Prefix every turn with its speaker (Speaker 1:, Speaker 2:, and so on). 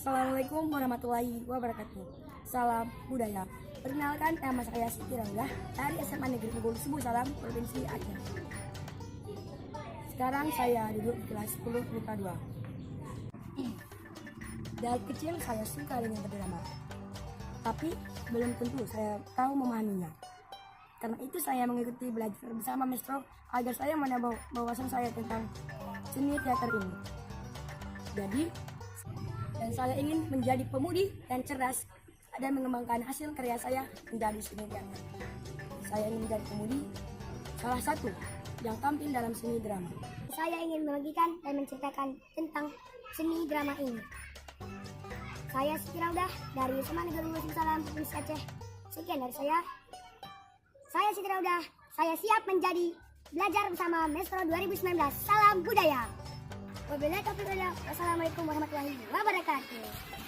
Speaker 1: Assalamualaikum warahmatullahi wabarakatuh. Salam budaya. Perkenalkan, nama saya Siti Raudah dari SMA Negeri Unggul Subuh Salam, Provinsi Aceh. Sekarang saya duduk di kelas 10 MIPA 2. Dari kecil saya suka dengan berdrama, tapi belum tentu saya tahu memahaminya. Karena itu saya mengikuti belajar bersama Maestro agar saya menambah wawasan saya tentang seni teater ini. Dan saya ingin menjadi pemudi dan cerdas dan mengembangkan hasil karya saya menjadi seni teater. Saya ingin menjadi pemudi, salah satu yang tampil dalam seni drama.
Speaker 2: Saya ingin membagikan dan menceritakan tentang seni drama ini. Saya Siti Raudah dari SMA Negeri Unggul Subuh Salam, Provinsi Aceh. Sekian dari saya. Saya Siti Raudah. Saya siap menjadi belajar bersama Maestro 2019. Salam budaya. Wabillahi taufiq wal hidayah. Wassalamualaikum warahmatullahi wabarakatuh.